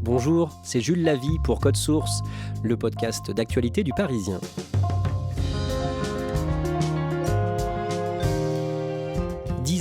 Bonjour, c'est Jules Lavie pour Code Source, le podcast d'actualité du Parisien.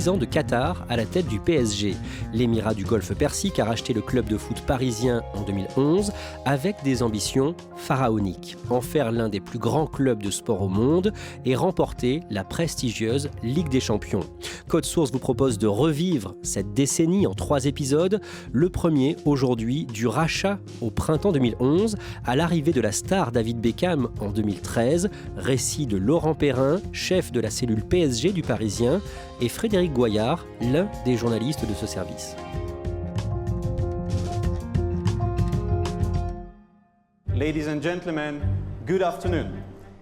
Ans de Qatar à la tête du PSG. L'émirat du Golfe Persique a racheté le club de foot parisien en 2011 avec des ambitions pharaoniques. En faire l'un des plus grands clubs de sport au monde et remporter la prestigieuse Ligue des Champions. Code Source vous propose de revivre cette décennie en 3 épisodes. Le premier, aujourd'hui, du rachat au printemps 2011 à l'arrivée de la star David Beckham en 2013. Récit de Laurent Perrin, chef de la cellule PSG du Parisien, et Frédéric Goyard, l'un des journalistes de ce service. Ladies and gentlemen, good afternoon.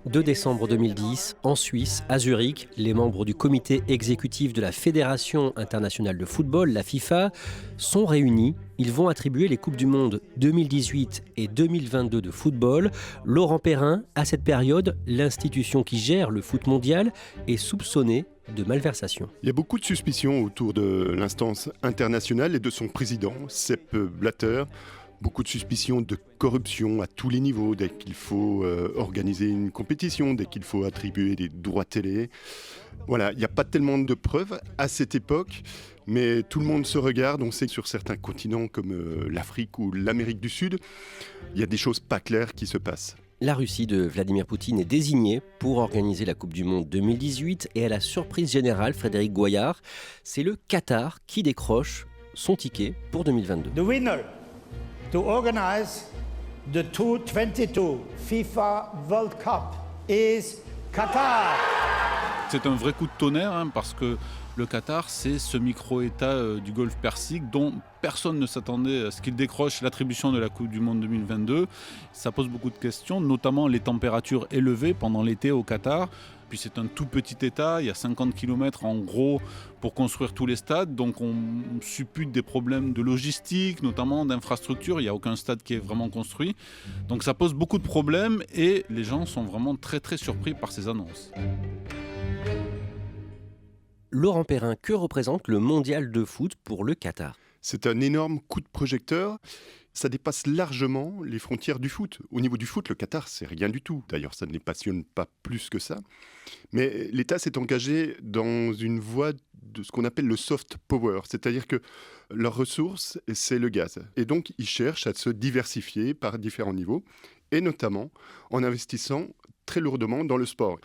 2 décembre 2010, en Suisse, à Zurich, les membres du comité exécutif de la Fédération internationale de football, la FIFA, sont réunis. Ils vont attribuer les Coupes du Monde 2018 et 2022 de football. Laurent Perrin, à cette période, l'institution qui gère le foot mondial, est soupçonnée de malversation. Il y a beaucoup de suspicions autour de l'instance internationale et de son président, Sepp Blatter. Beaucoup de suspicions de corruption à tous les niveaux, dès qu'il faut organiser une compétition, dès qu'il faut attribuer des droits télé. Voilà, il n'y a pas tellement de preuves à cette époque, mais tout le monde se regarde. On sait que sur certains continents comme l'Afrique ou l'Amérique du Sud, il y a des choses pas claires qui se passent. La Russie de Vladimir Poutine est désignée pour organiser la Coupe du Monde 2018 et à la surprise générale, Frédéric Goyard, c'est le Qatar qui décroche son ticket pour 2022. The winner to organize the 2022 FIFA World Cup is Qatar. C'est un vrai coup de tonnerre parce que le Qatar, c'est ce micro-État du Golfe Persique dont personne ne s'attendait à ce qu'il décroche l'attribution de la Coupe du Monde 2022. Ça pose beaucoup de questions, notamment les températures élevées pendant l'été au Qatar. Puis c'est un tout petit État, il y a 50 km en gros pour construire tous les stades, donc on suppute des problèmes de logistique, notamment d'infrastructure, il n'y a aucun stade qui est vraiment construit. Donc ça pose beaucoup de problèmes et les gens sont vraiment très très surpris par ces annonces. Laurent Perrin, que représente le mondial de foot pour le Qatar ? C'est un énorme coup de projecteur. Ça dépasse largement les frontières du foot. Au niveau du foot, le Qatar, c'est rien du tout. D'ailleurs, ça ne les passionne pas plus que ça. Mais l'État s'est engagé dans une voie de ce qu'on appelle le soft power, c'est-à-dire que leur ressource, c'est le gaz. Et donc, ils cherchent à se diversifier par différents niveaux, et notamment en investissant très lourdement dans le sport.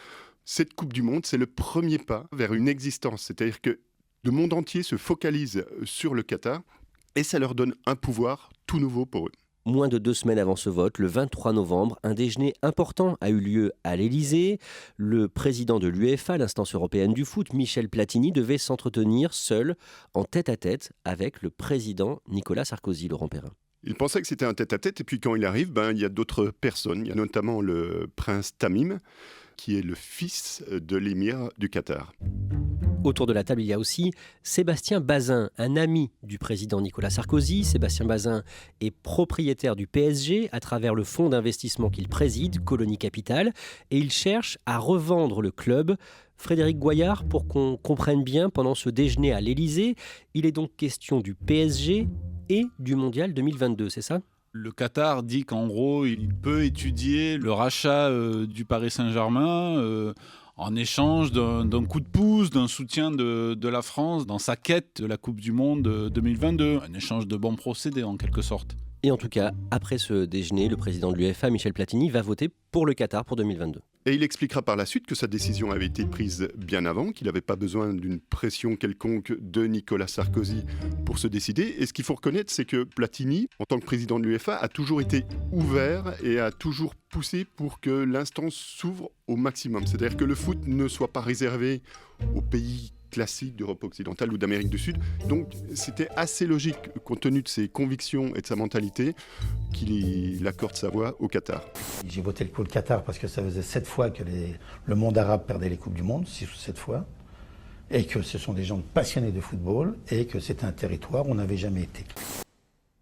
Cette Coupe du Monde, c'est le premier pas vers une existence, c'est-à-dire que le monde entier se focalise sur le Qatar et ça leur donne un pouvoir tout nouveau pour eux. Moins de 2 semaines avant ce vote, le 23 novembre, un déjeuner important a eu lieu à l'Élysée. Le président de l'UEFA, l'instance européenne du foot, Michel Platini, devait s'entretenir seul, en tête-à-tête, avec le président Nicolas Sarkozy, Laurent Perrin. Il pensait que c'était un tête-à-tête et puis quand il arrive, il y a d'autres personnes. Il y a notamment le prince Tamim, qui est le fils de l'émir du Qatar. Autour de la table, il y a aussi Sébastien Bazin, un ami du président Nicolas Sarkozy. Sébastien Bazin est propriétaire du PSG à travers le fonds d'investissement qu'il préside, Colonie Capital, et il cherche à revendre le club. Frédéric Goyard, pour qu'on comprenne bien, pendant ce déjeuner à l'Élysée, il est donc question du PSG et du Mondial 2022, c'est ça ? Le Qatar dit qu'en gros, il peut étudier le rachat du Paris Saint-Germain en échange d'un coup de pouce, d'un soutien de la France dans sa quête de la Coupe du Monde 2022. Un échange de bons procédés en quelque sorte. Et en tout cas, après ce déjeuner, le président de l'UEFA, Michel Platini, va voter pour le Qatar pour 2022. Et il expliquera par la suite que sa décision avait été prise bien avant, qu'il n'avait pas besoin d'une pression quelconque de Nicolas Sarkozy pour se décider. Et ce qu'il faut reconnaître, c'est que Platini, en tant que président de l'UEFA, a toujours été ouvert et a toujours poussé pour que l'instance s'ouvre au maximum. C'est-à-dire que le foot ne soit pas réservé aux pays classiques d'Europe occidentale ou d'Amérique du Sud. Donc c'était assez logique, compte tenu de ses convictions et de sa mentalité, qu'il accorde sa voix au Qatar. J'ai voté pour le Qatar parce que ça faisait 7 fois que le monde arabe perdait les Coupes du Monde, 6 ou 7 fois, et que ce sont des gens passionnés de football, et que c'est un territoire où on n'avait jamais été.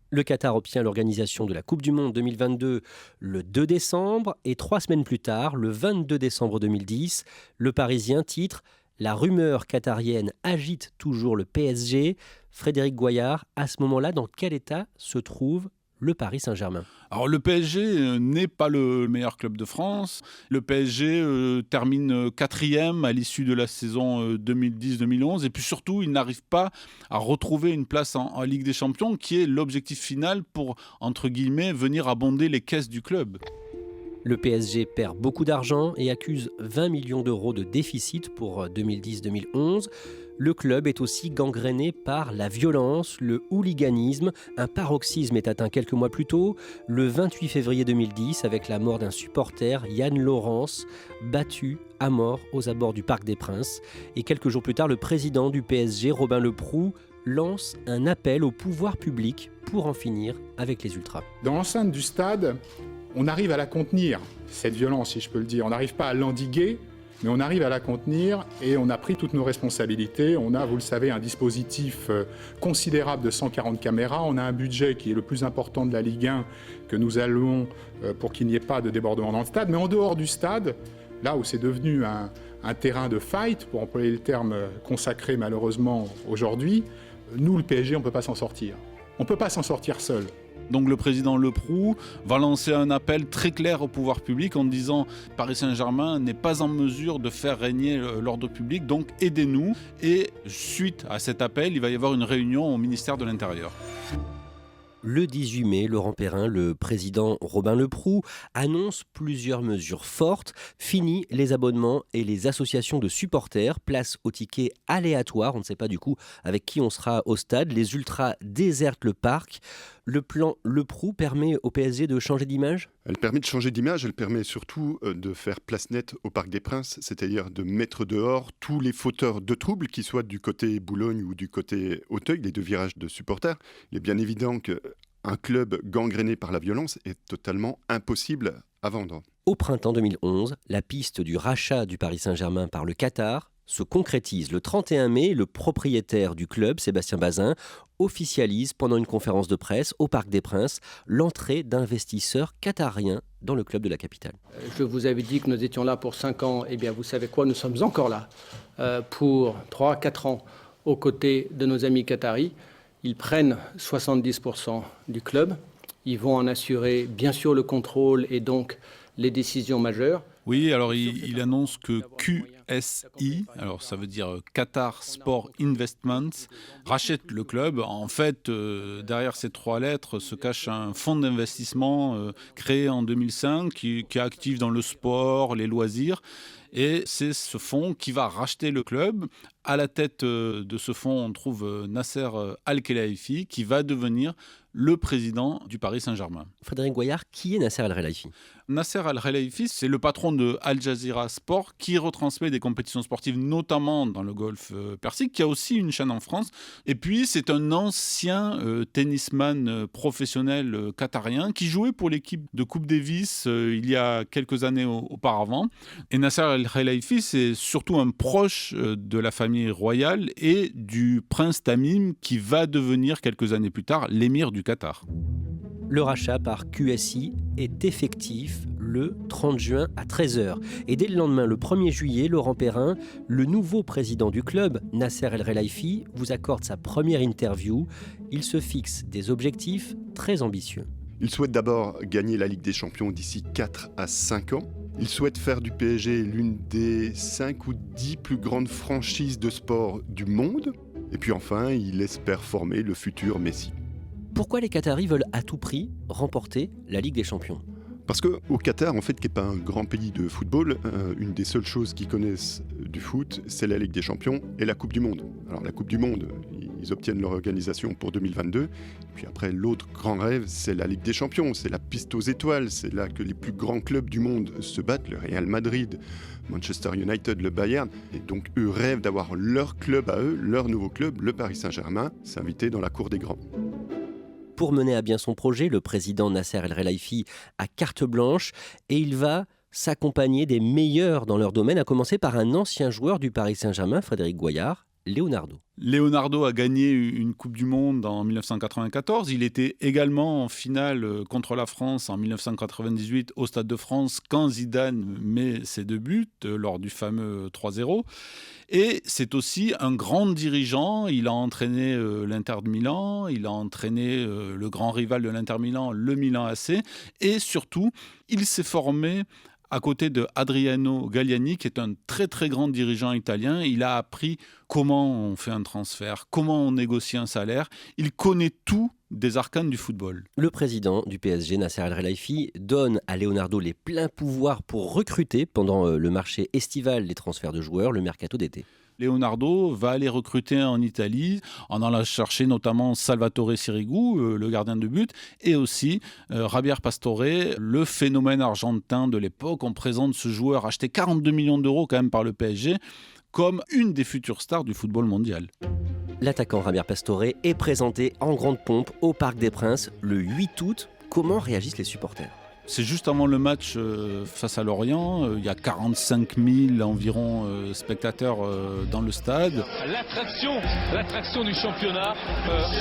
Le Qatar obtient l'organisation de la Coupe du Monde 2022 le 2 décembre, et 3 semaines plus tard, le 22 décembre 2010, le Parisien titre « La rumeur qatarienne agite toujours le PSG ». Frédéric Goyard, à ce moment-là, dans quel état se trouve le Paris Saint-Germain. Alors le PSG n'est pas le meilleur club de France. Le PSG termine 4e à l'issue de la saison 2010-2011. Et puis surtout, il n'arrive pas à retrouver une place en Ligue des Champions, qui est l'objectif final pour, entre guillemets, venir abonder les caisses du club. Le PSG perd beaucoup d'argent et accuse 20 millions d'euros de déficit pour 2010-2011. Le club est aussi gangréné par la violence, le hooliganisme. Un paroxysme est atteint quelques mois plus tôt, le 28 février 2010, avec la mort d'un supporter, Yann Laurence, battu à mort aux abords du Parc des Princes. Et quelques jours plus tard, le président du PSG, Robin Leproux, lance un appel au pouvoir public pour en finir avec les ultras. Dans l'enceinte du stade, on arrive à la contenir, cette violence, si je peux le dire. On n'arrive pas à l'endiguer, mais on arrive à la contenir et on a pris toutes nos responsabilités. On a, vous le savez, un dispositif considérable de 140 caméras. On a un budget qui est le plus important de la Ligue 1 que nous allouons pour qu'il n'y ait pas de débordement dans le stade. Mais en dehors du stade, là où c'est devenu un terrain de fight, pour employer le terme consacré malheureusement aujourd'hui, nous, le PSG, on ne peut pas s'en sortir. On ne peut pas s'en sortir seul. Donc le président Leproux va lancer un appel très clair au pouvoir public en disant « Paris Saint-Germain n'est pas en mesure de faire régner l'ordre public, donc aidez-nous ». Et suite à cet appel, il va y avoir une réunion au ministère de l'Intérieur. Le 18 mai, Laurent Perrin, le président Robin Leproux, annonce plusieurs mesures fortes. Fini les abonnements et les associations de supporters. Place aux tickets aléatoires. On ne sait pas du coup avec qui on sera au stade. Les ultras désertent le parc. Le plan Leproux permet au PSG de changer d'image ? Elle permet de changer d'image, elle permet surtout de faire place nette au Parc des Princes, c'est-à-dire de mettre dehors tous les fauteurs de troubles, qu'ils soient du côté Boulogne ou du côté Auteuil, les deux virages de supporters. Il est bien évident qu'un club gangréné par la violence est totalement impossible à vendre. Au printemps 2011, la piste du rachat du Paris Saint-Germain par le Qatar se concrétise. Le 31 mai, le propriétaire du club, Sébastien Bazin, officialise pendant une conférence de presse au Parc des Princes l'entrée d'investisseurs qatariens dans le club de la capitale. Je vous avais dit que nous étions là pour 5 ans. Eh bien, vous savez quoi, nous sommes encore là pour 3-4 ans aux côtés de nos amis qataris. Ils prennent 70% du club. Ils vont en assurer, bien sûr, le contrôle et donc les décisions majeures. Oui, alors il annonce que QSI, alors ça veut dire Qatar Sport Investments, rachète le club. En fait, derrière ces 3 lettres se cache un fonds d'investissement créé en 2005 qui est actif dans le sport, les loisirs. Et c'est ce fonds qui va racheter le club. À la tête de ce fonds, on trouve Nasser Al-Khelaifi qui va devenir le président du Paris Saint-Germain. Frédéric Goyard, qui est Nasser Al-Khelaifi ? Nasser Al-Khelaifi, c'est le patron de Al Jazeera Sport qui retransmet des compétitions sportives, notamment dans le golfe Persique, qui a aussi une chaîne en France. Et puis, c'est un ancien tennisman professionnel qatarien qui jouait pour l'équipe de Coupe Davis il y a quelques années auparavant. Et Nasser Al-Khelaifi, c'est surtout un proche de la famille royale et du prince Tamim qui va devenir quelques années plus tard l'émir du Qatar. Le rachat par QSI est effectif le 30 juin à 13h. Et dès le lendemain, le 1er juillet, Laurent Perrin, le nouveau président du club, Nasser Al-Khelaifi, vous accorde sa première interview. Il se fixe des objectifs très ambitieux. Il souhaite d'abord gagner la Ligue des Champions d'ici 4 à 5 ans. Il souhaite faire du PSG l'une des 5 ou 10 plus grandes franchises de sport du monde. Et puis enfin, il espère former le futur Messi. Pourquoi les Qataris veulent à tout prix remporter la Ligue des Champions ? Parce qu'au Qatar, en fait, qui n'est pas un grand pays de football, une des seules choses qu'ils connaissent du foot, c'est la Ligue des Champions et la Coupe du Monde. Alors la Coupe du Monde, ils obtiennent leur organisation pour 2022. Puis après, l'autre grand rêve, c'est la Ligue des Champions. C'est la piste aux étoiles. C'est là que les plus grands clubs du monde se battent. Le Real Madrid, Manchester United, le Bayern. Et donc, eux rêvent d'avoir leur club à eux, leur nouveau club, le Paris Saint-Germain, s'inviter dans la cour des grands. Pour mener à bien son projet, le président Nasser Al-Khelaifi a carte blanche et il va s'accompagner des meilleurs dans leur domaine, à commencer par un ancien joueur du Paris Saint-Germain, Frédéric Goyard, Leonardo. Leonardo a gagné une Coupe du Monde en 1994. Il était également en finale contre la France en 1998 au Stade de France quand Zidane met ses 2 buts lors du fameux 3-0. Et c'est aussi un grand dirigeant. Il a entraîné l'Inter de Milan, il a entraîné le grand rival de l'Inter Milan, le Milan AC. Et surtout, il s'est formé à côté de Adriano Galliani, qui est un très très grand dirigeant italien. Il a appris comment on fait un transfert, comment on négocie un salaire. Il connaît tout des arcanes du football. Le président du PSG, Nasser El-Khelaifi, donne à Leonardo les pleins pouvoirs pour recruter pendant le marché estival des transferts de joueurs, le mercato d'été. Leonardo va aller recruter en Italie, en allant chercher notamment Salvatore Sirigu, le gardien de but, et aussi Javier Pastore, le phénomène argentin de l'époque. On présente ce joueur acheté 42 millions d'euros quand même par le PSG comme une des futures stars du football mondial. L'attaquant Javier Pastore est présenté en grande pompe au Parc des Princes le 8 août. Comment réagissent les supporters ? C'est juste avant le match face à Lorient. Il y a 45 000 environ spectateurs dans le stade. L'attraction du championnat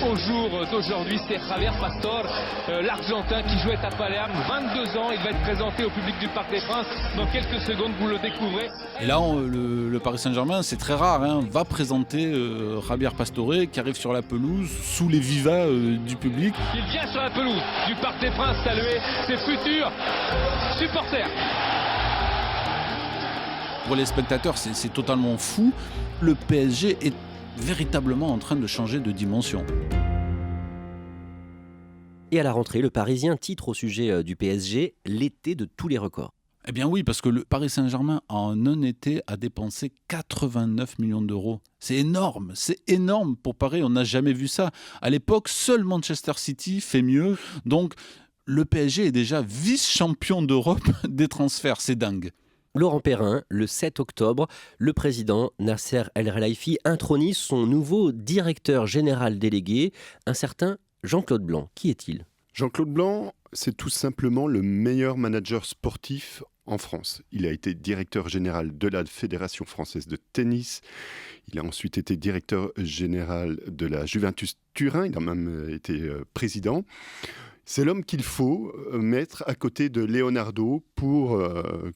au jour d'aujourd'hui, c'est Javier Pastore, l'Argentin qui jouait à Palerme, 22 ans. Il va être présenté au public du Parc des Princes. Dans quelques secondes, vous le découvrez. Et là, le Paris Saint-Germain, c'est très rare, va présenter Javier Pastore qui arrive sur la pelouse sous les vivas du public. Il vient sur la pelouse du Parc des Princes saluer ses futurs supporters. Pour les spectateurs, c'est totalement fou. Le PSG est véritablement en train de changer de dimension. Et à la rentrée, le Parisien titre au sujet du PSG « L'été de tous les records ». Eh bien oui, parce que le Paris Saint-Germain, en un été, a dépensé 89 millions d'euros. C'est énorme pour Paris, on n'a jamais vu ça. À l'époque, seul Manchester City fait mieux, donc le PSG est déjà vice-champion d'Europe des transferts, c'est dingue. Laurent Perrin, le 7 octobre, le président Nasser El-Khelaifi intronise son nouveau directeur général délégué, un certain Jean-Claude Blanc. Qui est-il ? Jean-Claude Blanc, c'est tout simplement le meilleur manager sportif en France. Il a été directeur général de la Fédération française de tennis. Il a ensuite été directeur général de la Juventus Turin. Il a même été président. C'est l'homme qu'il faut mettre à côté de Leonardo pour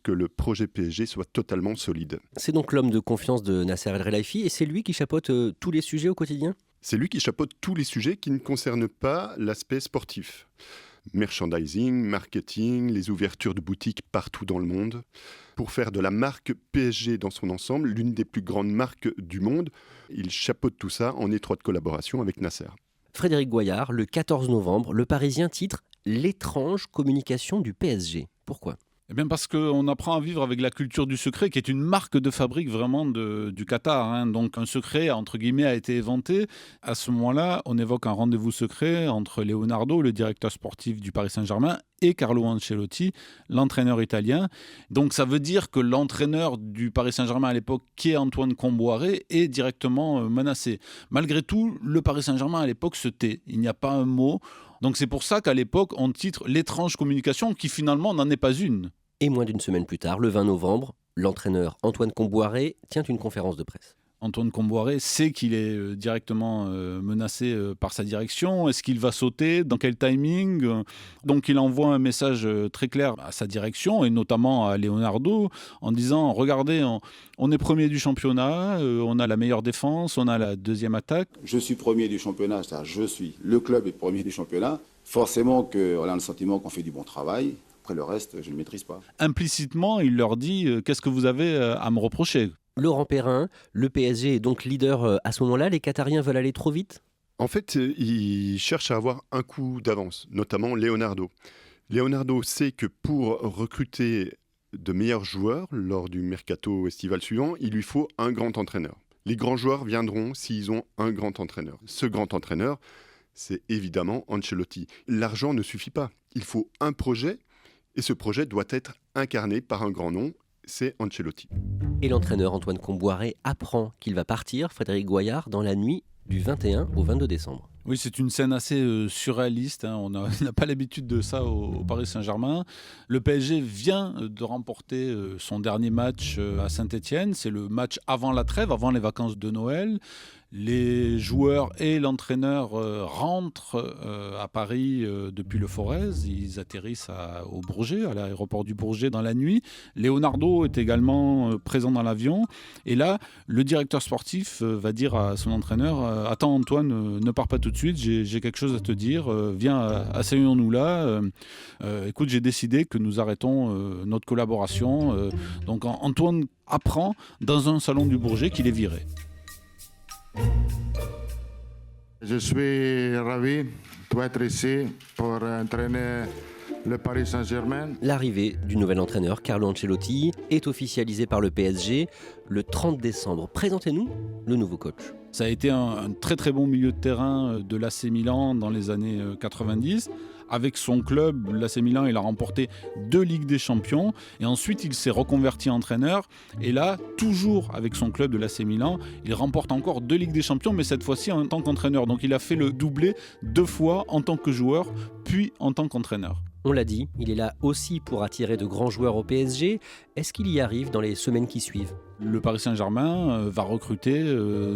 que le projet PSG soit totalement solide. C'est donc l'homme de confiance de Nasser El-Khelaifi et c'est lui qui chapeaute tous les sujets au quotidien ? C'est lui qui chapeaute tous les sujets qui ne concernent pas l'aspect sportif. Merchandising, marketing, les ouvertures de boutiques partout dans le monde. Pour faire de la marque PSG dans son ensemble, l'une des plus grandes marques du monde, il chapeaute tout ça en étroite collaboration avec Nasser. Frédéric Goyard, le 14 novembre, le Parisien titre « L'étrange communication du PSG ». Pourquoi ? Eh bien parce qu'on apprend à vivre avec la culture du secret, qui est une marque de fabrique vraiment du Qatar. Donc un secret, entre guillemets, a été inventé. À ce moment-là, on évoque un rendez-vous secret entre Leonardo, le directeur sportif du Paris Saint-Germain, et Carlo Ancelotti, l'entraîneur italien. Donc ça veut dire que l'entraîneur du Paris Saint-Germain à l'époque, qui est Antoine Kombouaré, est directement menacé. Malgré tout, le Paris Saint-Germain à l'époque se tait. Il n'y a pas un mot. Donc c'est pour ça qu'à l'époque, on titre « L'étrange communication » qui finalement n'en est pas une. Et moins d'une semaine plus tard, le 20 novembre, l'entraîneur Antoine Kombouaré tient une conférence de presse. Antoine Kombouaré sait qu'il est directement menacé par sa direction. Est-ce qu'il va sauter ? Dans quel timing ? Donc il envoie un message très clair à sa direction et notamment à Leonardo en disant « Regardez, on est premier du championnat, on a la meilleure défense, on a la deuxième attaque. » Je suis premier du championnat, c'est-à-dire le club est premier du championnat. Forcément qu'on a le sentiment qu'on fait du bon travail. Après le reste, je ne maîtrise pas. Implicitement, il leur dit « Qu'est-ce que vous avez à me reprocher ?» Laurent Perrin, le PSG est donc leader à ce moment-là. Les Qatariens veulent aller trop vite ? En fait, ils cherchent à avoir un coup d'avance, notamment Leonardo. Leonardo sait que pour recruter de meilleurs joueurs lors du mercato estival suivant, il lui faut un grand entraîneur. Les grands joueurs viendront s'ils ont un grand entraîneur. Ce grand entraîneur, c'est évidemment Ancelotti. L'argent ne suffit pas. Il faut un projet. Et ce projet doit être incarné par un grand nom, c'est Ancelotti. Et l'entraîneur Antoine Kombouaré apprend qu'il va partir, Frédéric Goyard, dans la nuit du 21 au 22 décembre. Oui, c'est une scène assez surréaliste. On n'a pas l'habitude de ça au Paris Saint-Germain. Le PSG vient de remporter son dernier match à Saint-Étienne. C'est le match avant la trêve, avant les vacances de Noël. Les joueurs et l'entraîneur rentrent à Paris depuis le Forez. Ils atterrissent au Bourget, à l'aéroport du Bourget dans la nuit. Leonardo est également présent dans l'avion. Et là, le directeur sportif va dire à son entraîneur « Attends Antoine, ne pars pas tout de suite, j'ai quelque chose à te dire. Viens, asseyons-nous là. Écoute, j'ai décidé que nous arrêtons notre collaboration. » Donc Antoine apprend dans un salon du Bourget qu'il est viré. Je suis ravi d'être ici pour entraîner le Paris Saint-Germain. L'arrivée du nouvel entraîneur Carlo Ancelotti est officialisée par le PSG le 30 décembre. Présentez-nous le nouveau coach. Ça a été un très très bon milieu de terrain de l'AC Milan dans les années 90. Avec son club, l'AC Milan, il a remporté 2 Ligues des Champions et ensuite il s'est reconverti entraîneur. Et là, toujours avec son club de l'AC Milan, il remporte encore 2 Ligues des Champions, mais cette fois-ci en tant qu'entraîneur. Donc il a fait le doublé 2 fois en tant que joueur, puis en tant qu'entraîneur. On l'a dit, il est là aussi pour attirer de grands joueurs au PSG. Est-ce qu'il y arrive dans les semaines qui suivent ? Le Paris Saint-Germain va recruter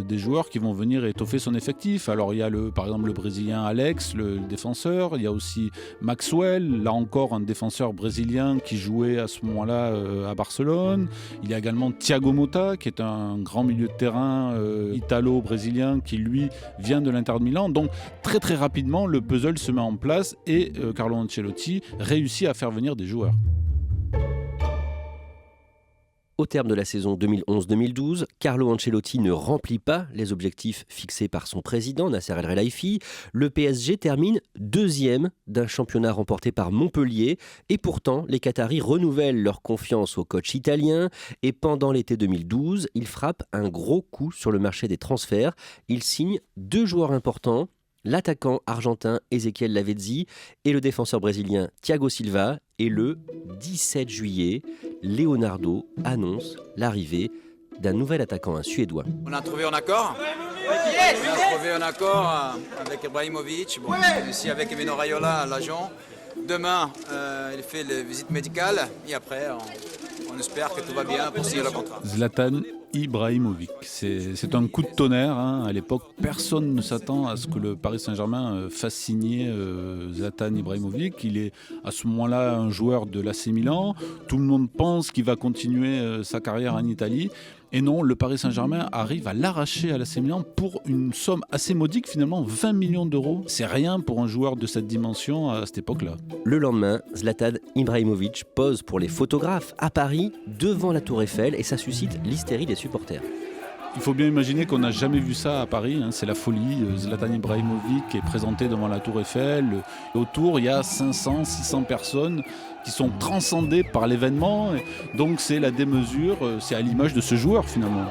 des joueurs qui vont venir étoffer son effectif. Alors il y a par exemple le Brésilien Alex, le défenseur. Il y a aussi Maxwell, là encore un défenseur brésilien qui jouait à ce moment-là à Barcelone. Il y a également Thiago Motta qui est un grand milieu de terrain italo-brésilien qui lui vient de l'Inter de Milan. Donc très très rapidement le puzzle se met en place et Carlo Ancelotti réussit à faire venir des joueurs. Au terme de la saison 2011-2012, Carlo Ancelotti ne remplit pas les objectifs fixés par son président, Nasser El Khelaifi. Le PSG termine 2e d'un championnat remporté par Montpellier. Et pourtant, les Qataris renouvellent leur confiance au coach italien. Et pendant l'été 2012, il frappe un gros coup sur le marché des transferts. Il signe 2 joueurs importants, l'attaquant argentin Ezequiel Lavezzi et le défenseur brésilien Thiago Silva. Et le 17 juillet, Leonardo annonce l'arrivée d'un nouvel attaquant, un Suédois. On a trouvé un accord. Avec Ibrahimovic, ici avec Emino Raiola, l'agent. Demain, il fait les visites médicales et après, on espère que tout va bien pour signer le contrat. Zlatan Ibrahimovic, c'est un coup de tonnerre. À l'époque, personne ne s'attend à ce que le Paris Saint-Germain fasse signer Zlatan Ibrahimovic. Il est à ce moment-là un joueur de l'AC Milan. Tout le monde pense qu'il va continuer sa carrière en Italie. Et non, le Paris Saint-Germain arrive à l'arracher à l'AC Milan pour une somme assez modique, finalement 20 millions d'euros. C'est rien pour un joueur de cette dimension à cette époque-là. Le lendemain, Zlatan Ibrahimovic pose pour les photographes à Paris, devant la Tour Eiffel, et ça suscite l'hystérie des supporters. Il faut bien imaginer qu'on n'a jamais vu ça à Paris, c'est la folie. Zlatan Ibrahimovic est présenté devant la Tour Eiffel. Autour, il y a 500, 600 personnes qui sont transcendées par l'événement. Donc c'est la démesure, c'est à l'image de ce joueur finalement.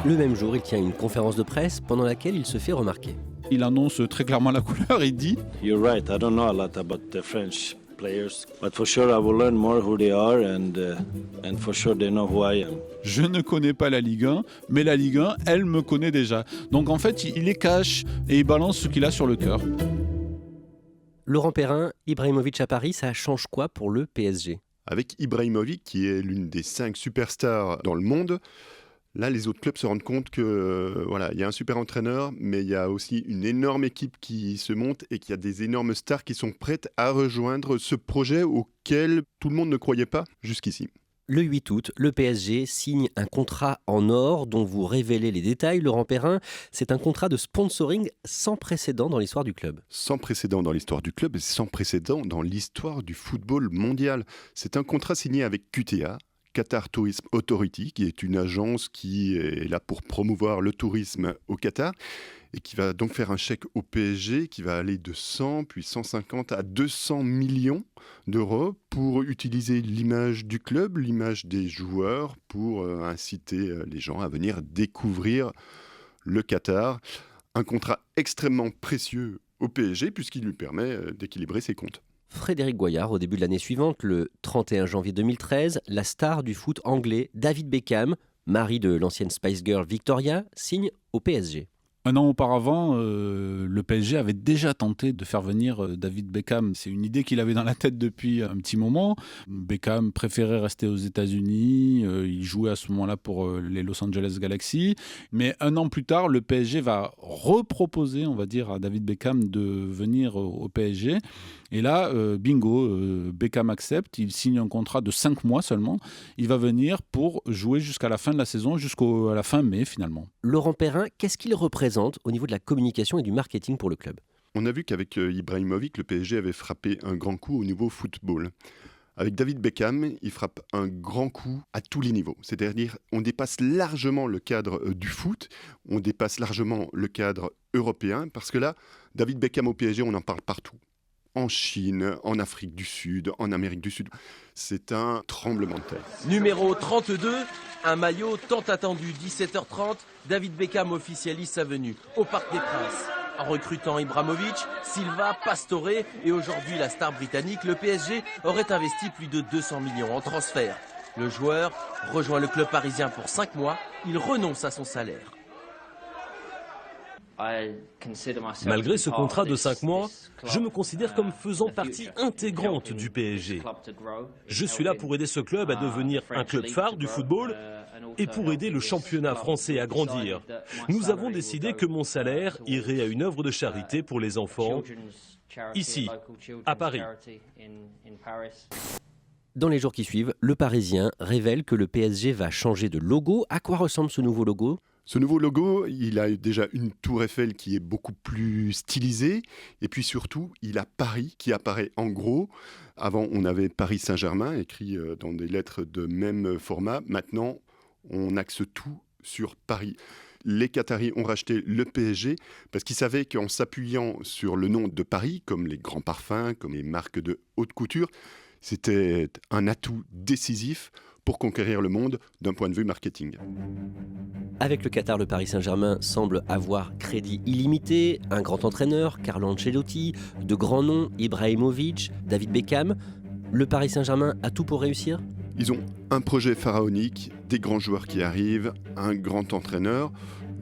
Le même jour, il tient une conférence de presse pendant laquelle il se fait remarquer. Il annonce très clairement la couleur, il dit « You're right, I don't know a lot about the French players, but for sure I will learn more who they are and for sure they know who I am. » Je ne connais pas la Ligue 1, mais la Ligue 1, elle me connaît déjà. Donc en fait, il les cache et il balance ce qu'il a sur le cœur. Laurent Perrin, Ibrahimovic à Paris, ça change quoi pour le PSG ? Avec Ibrahimovic, qui est l'une des 5 superstars dans le monde, là, les autres clubs se rendent compte que il y a un super entraîneur, mais il y a aussi une énorme équipe qui se monte et qu'il y a des énormes stars qui sont prêtes à rejoindre ce projet auquel tout le monde ne croyait pas jusqu'ici. Le 8 août, le PSG signe un contrat en or dont vous révélez les détails, Laurent Perrin. C'est un contrat de sponsoring sans précédent dans l'histoire du club. Sans précédent dans l'histoire du club et sans précédent dans l'histoire du football mondial. C'est un contrat signé avec QTA, Qatar Tourism Authority, qui est une agence qui est là pour promouvoir le tourisme au Qatar et qui va donc faire un chèque au PSG qui va aller de 100, puis 150 à 200 millions d'euros pour utiliser l'image du club, l'image des joueurs, pour inciter les gens à venir découvrir le Qatar. Un contrat extrêmement précieux au PSG puisqu'il lui permet d'équilibrer ses comptes. Frédéric Goyard, au début de l'année suivante, le 31 janvier 2013, la star du foot anglais, David Beckham, mari de l'ancienne Spice Girl Victoria, signe au PSG. Un an auparavant, le PSG avait déjà tenté de faire venir David Beckham. C'est une idée qu'il avait dans la tête depuis un petit moment. Beckham préférait rester aux États-Unis. Il jouait à ce moment-là pour les Los Angeles Galaxy. Mais un an plus tard, le PSG va reproposer, on va dire, à David Beckham de venir au PSG. Et là, bingo, Beckham accepte. Il signe un contrat de 5 mois seulement. Il va venir pour jouer jusqu'à la fin de la saison, jusqu'à la fin mai finalement. Laurent Perrin, qu'est-ce qu'il représente au niveau de la communication et du marketing pour le club? On a vu qu'avec Ibrahimovic, le PSG avait frappé un grand coup au niveau football. Avec David Beckham, il frappe un grand coup à tous les niveaux. C'est-à-dire on dépasse largement le cadre du foot, on dépasse largement le cadre européen, parce que là, David Beckham au PSG, on en parle partout. En Chine, en Afrique du Sud, en Amérique du Sud. C'est un tremblement de terre. Numéro 32, un maillot tant attendu. 17h30, David Beckham officialise sa venue au Parc des Princes. En recrutant Ibrahimovic, Silva, Pastore et aujourd'hui la star britannique, le PSG aurait investi plus de 200 millions en transfert. Le joueur rejoint le club parisien pour 5 mois. Il renonce à son salaire. Malgré ce contrat de 5 mois, je me considère comme faisant partie intégrante du PSG. Je suis là pour aider ce club à devenir un club phare du football et pour aider le championnat français à grandir. Nous avons décidé que mon salaire irait à une œuvre de charité pour les enfants, ici, à Paris. Dans les jours qui suivent, le Parisien révèle que le PSG va changer de logo. À quoi ressemble ce nouveau logo ? Ce nouveau logo, il a déjà une tour Eiffel qui est beaucoup plus stylisée. Et puis surtout, il a Paris qui apparaît en gros. Avant, on avait Paris Saint-Germain écrit dans des lettres de même format. Maintenant, on axe tout sur Paris. Les Qataris ont racheté le PSG parce qu'ils savaient qu'en s'appuyant sur le nom de Paris, comme les grands parfums, comme les marques de haute couture, c'était un atout décisif pour conquérir le monde d'un point de vue marketing. Avec le Qatar, le Paris Saint-Germain semble avoir crédit illimité, un grand entraîneur, Carlo Ancelotti, de grands noms, Ibrahimovic, David Beckham. Le Paris Saint-Germain a tout pour réussir ? Ils ont un projet pharaonique, des grands joueurs qui arrivent, un grand entraîneur.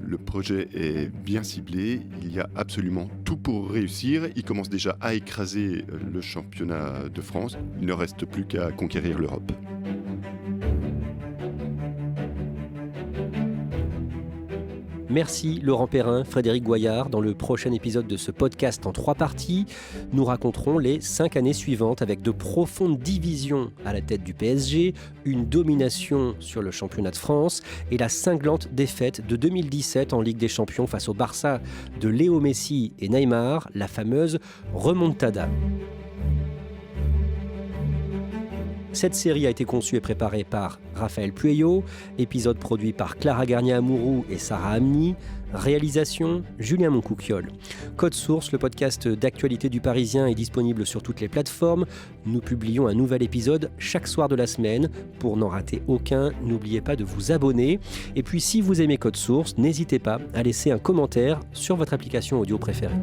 Le projet est bien ciblé, il y a absolument tout pour réussir. Ils commencent déjà à écraser le championnat de France. Il ne reste plus qu'à conquérir l'Europe. Merci Laurent Perrin, Frédéric Goyard. Dans le prochain épisode de ce podcast en 3 parties, nous raconterons les 5 années suivantes avec de profondes divisions à la tête du PSG, une domination sur le championnat de France et la cinglante défaite de 2017 en Ligue des Champions face au Barça de Léo Messi et Neymar, la fameuse remontada. Cette série a été conçue et préparée par Raphaël Pueyo, épisode produit par Clara Garnier-Amouroux et Sarah Amni, réalisation Julien Moncouquiol. Code Source, le podcast d'actualité du Parisien, est disponible sur toutes les plateformes. Nous publions un nouvel épisode chaque soir de la semaine. Pour n'en rater aucun, n'oubliez pas de vous abonner. Et puis si vous aimez Code Source, n'hésitez pas à laisser un commentaire sur votre application audio préférée.